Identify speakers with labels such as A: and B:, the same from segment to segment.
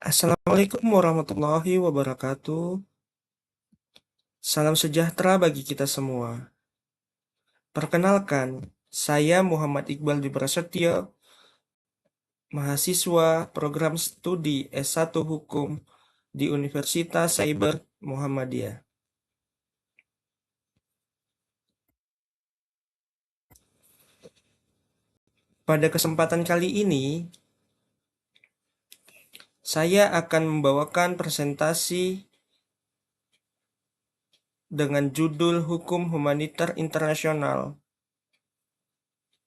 A: Assalamualaikum warahmatullahi wabarakatuh. Salam sejahtera bagi kita semua. Perkenalkan, saya Muhammad Iqbal Diprasetyo, mahasiswa program studi S1 Hukum di Universitas Cyber Muhammadiyah. Pada kesempatan kali ini, saya akan membawakan presentasi dengan judul Hukum Humaniter Internasional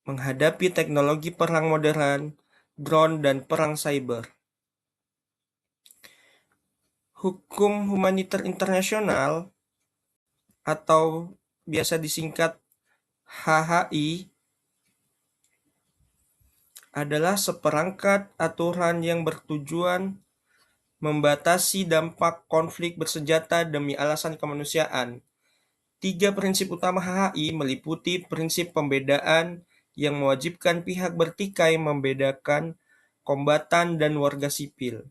A: menghadapi teknologi perang modern, drone, dan perang cyber. Hukum Humaniter Internasional atau biasa disingkat HHI adalah seperangkat aturan yang bertujuan membatasi dampak konflik bersenjata demi alasan kemanusiaan. 3 prinsip utama HHI meliputi prinsip pembedaan yang mewajibkan pihak bertikai membedakan kombatan dan warga sipil.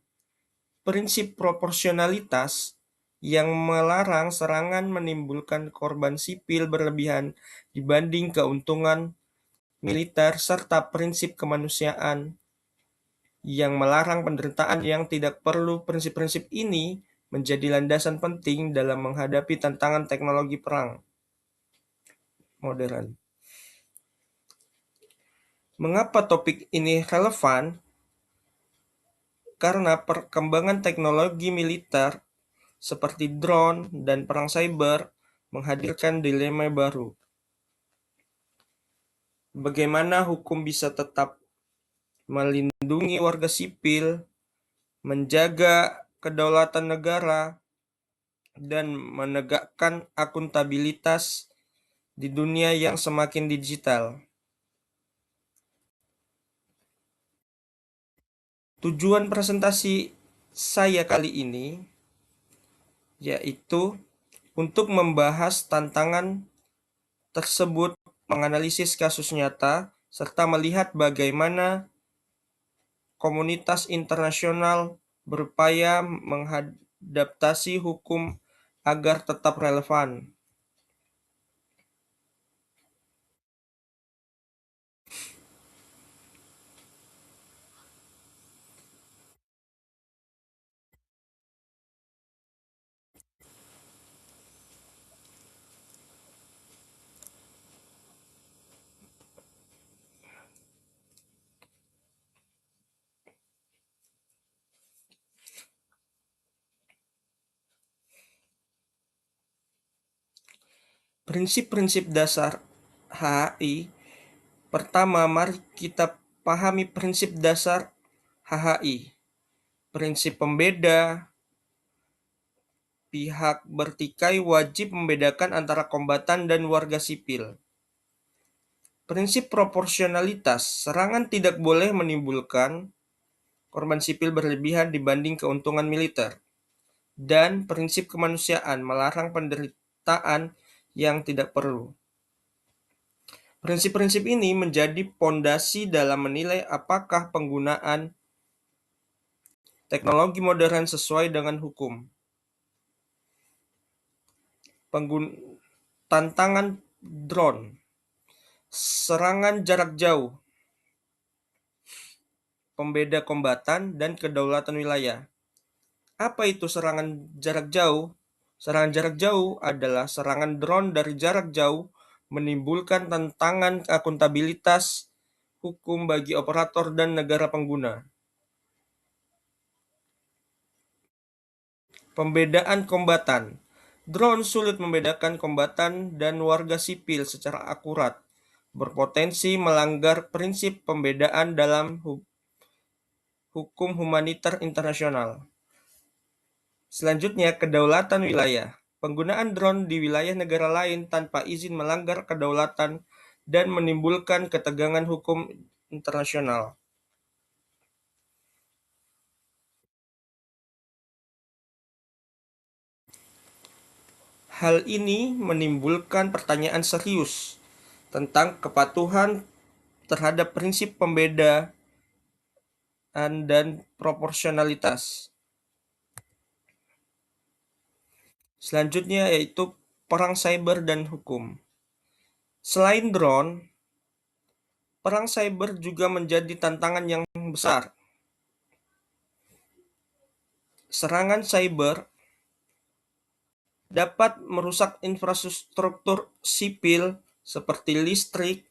A: Prinsip proporsionalitas yang melarang serangan menimbulkan korban sipil berlebihan dibanding keuntungan militer, serta prinsip kemanusiaan yang melarang penderitaan yang tidak perlu. Prinsip-prinsip ini menjadi landasan penting dalam menghadapi tantangan teknologi perang modern. Mengapa topik ini relevan? Karena perkembangan teknologi militer seperti drone dan perang cyber menghadirkan dilema baru. Bagaimana hukum bisa tetap melindungi warga sipil, menjaga kedaulatan negara, dan menegakkan akuntabilitas di dunia yang semakin digital. Tujuan presentasi saya kali ini yaitu untuk membahas tantangan tersebut, menganalisis kasus nyata, serta melihat bagaimana komunitas internasional berupaya mengadaptasi hukum agar tetap relevan. Prinsip-prinsip dasar HHI. Pertama, mari kita pahami prinsip dasar HHI. Prinsip pembeda. Pihak bertikai wajib membedakan antara kombatan dan warga sipil. Prinsip proporsionalitas. Serangan tidak boleh menimbulkan korban sipil berlebihan dibanding keuntungan militer. Dan prinsip kemanusiaan, melarang penderitaan yang tidak perlu. Prinsip-prinsip ini menjadi pondasi dalam menilai apakah penggunaan teknologi modern sesuai dengan hukum. Tantangan drone, serangan jarak jauh, pembeda kombatan, dan kedaulatan wilayah. Apa itu serangan jarak jauh? Serangan jarak jauh adalah serangan drone dari jarak jauh menimbulkan tantangan akuntabilitas hukum bagi operator dan negara pengguna. Pembedaan kombatan. Drone sulit membedakan kombatan dan warga sipil secara akurat, berpotensi melanggar prinsip pembedaan dalam hukum humaniter internasional. Selanjutnya, kedaulatan wilayah. Penggunaan drone di wilayah negara lain tanpa izin melanggar kedaulatan dan menimbulkan ketegangan hukum internasional. Hal ini menimbulkan pertanyaan serius tentang kepatuhan terhadap prinsip pembedaan dan proporsionalitas. Selanjutnya yaitu perang cyber dan hukum. Selain drone, perang cyber juga menjadi tantangan yang besar. Serangan cyber dapat merusak infrastruktur sipil seperti listrik,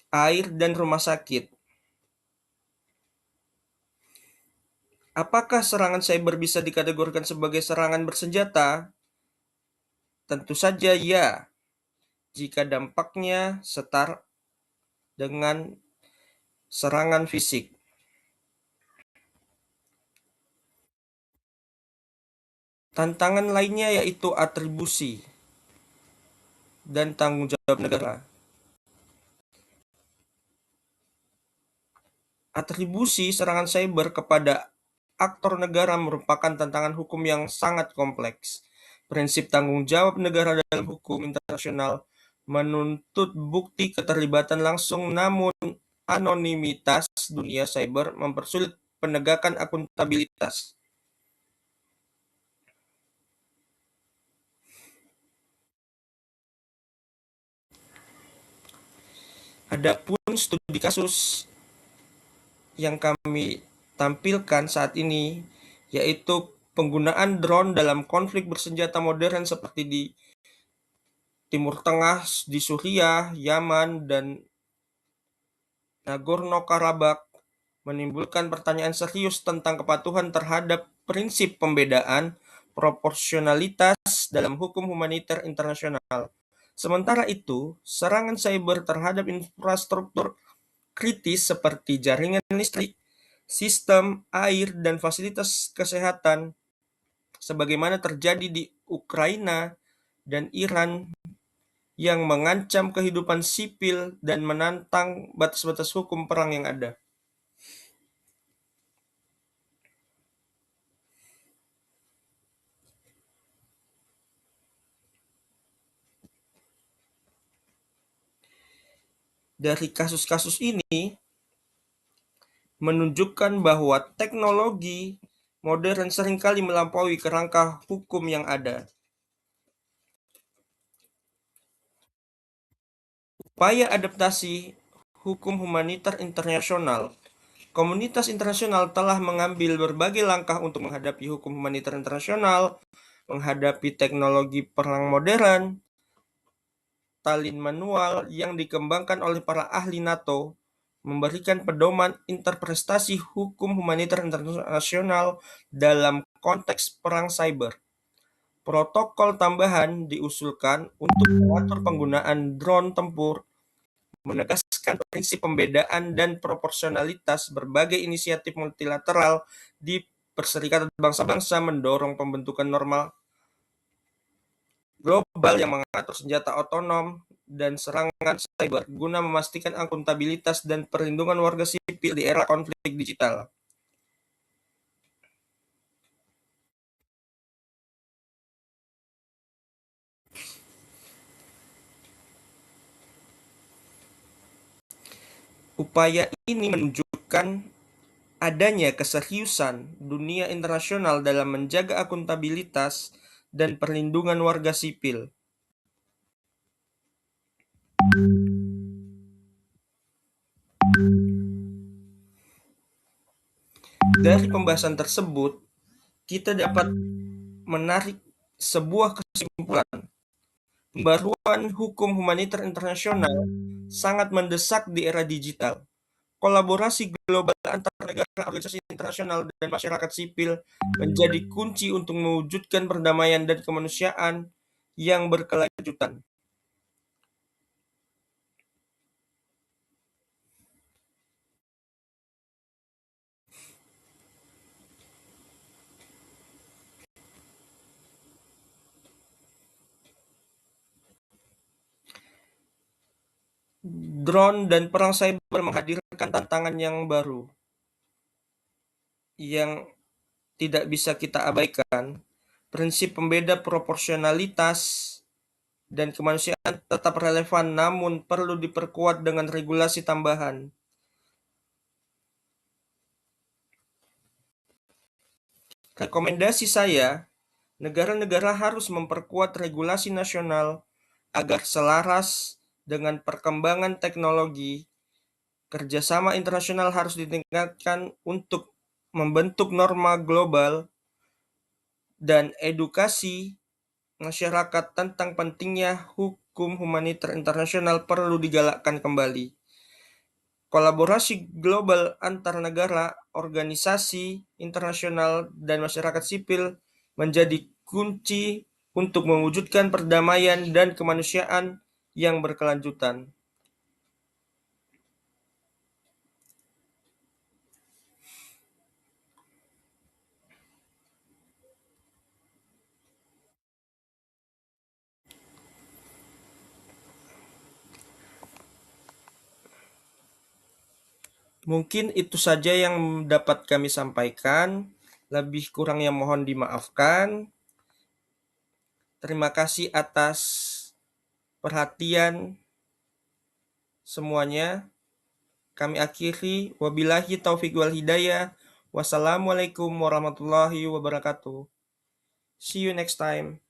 A: air, dan rumah sakit. Apakah serangan cyber bisa dikategorikan sebagai serangan bersenjata? Tentu saja ya, jika dampaknya setara dengan serangan fisik. Tantangan lainnya yaitu atribusi dan tanggung jawab negara. Atribusi serangan cyber kepada aktor negara merupakan tantangan hukum yang sangat kompleks. Prinsip tanggung jawab negara dalam hukum internasional menuntut bukti keterlibatan langsung, namun anonimitas dunia cyber mempersulit penegakan akuntabilitas. Adapun studi kasus yang kami tampilkan saat ini yaitu penggunaan drone dalam konflik bersenjata modern seperti di Timur Tengah, di Suriah, Yaman, dan Nagorno-Karabakh menimbulkan pertanyaan serius tentang kepatuhan terhadap prinsip pembedaan proporsionalitas dalam hukum humaniter internasional. Sementara itu, serangan cyber terhadap infrastruktur kritis seperti jaringan listrik, sistem air, dan fasilitas kesehatan, sebagaimana terjadi di Ukraina dan Iran, yang mengancam kehidupan sipil dan menantang batas-batas hukum perang yang ada. Dari kasus-kasus ini menunjukkan bahwa teknologi modern seringkali melampaui kerangka hukum yang ada. Upaya adaptasi hukum humaniter internasional. Komunitas internasional telah mengambil berbagai langkah untuk menghadapi hukum humaniter internasional, menghadapi teknologi perang modern, talin manual yang dikembangkan oleh para ahli NATO, memberikan pedoman interpretasi hukum humaniter internasional dalam konteks perang cyber. Protokol tambahan diusulkan untuk mengatur penggunaan drone tempur, menegaskan prinsip pembedaan dan proporsionalitas. Berbagai inisiatif multilateral di Perserikatan Bangsa-Bangsa mendorong pembentukan norma global yang mengatur senjata otonom dan serangan cyber guna memastikan akuntabilitas dan perlindungan warga sipil di era konflik digital. Upaya ini menunjukkan adanya keseriusan dunia internasional dalam menjaga akuntabilitas dan perlindungan warga sipil. Dari pembahasan tersebut, kita dapat menarik sebuah kesimpulan. Pembaruan hukum humaniter internasional sangat mendesak di era digital. Kolaborasi global antar negara, organisasi internasional, dan masyarakat sipil menjadi kunci untuk mewujudkan perdamaian dan kemanusiaan yang berkelanjutan. Drone dan perang cyber menghadirkan tantangan yang baru yang tidak bisa kita abaikan. Prinsip pembeda proporsionalitas dan kemanusiaan tetap relevan, namun perlu diperkuat dengan regulasi tambahan. Rekomendasi saya Negara-negara harus memperkuat regulasi nasional agar selaras dengan perkembangan teknologi. Kerjasama internasional harus ditingkatkan untuk membentuk norma global, dan edukasi masyarakat tentang pentingnya hukum humaniter internasional perlu digalakkan kembali. Kolaborasi global antar negara, organisasi internasional, dan masyarakat sipil menjadi kunci untuk mewujudkan perdamaian dan kemanusiaan yang berkelanjutan. Mungkin itu saja yang dapat kami sampaikan. Lebih kurangnya mohon dimaafkan. Terima kasih atas perhatian semuanya. Kami akhiri. Wabillahi taufiq wal hidayah. Wassalamualaikum warahmatullahi wabarakatuh. See you next time.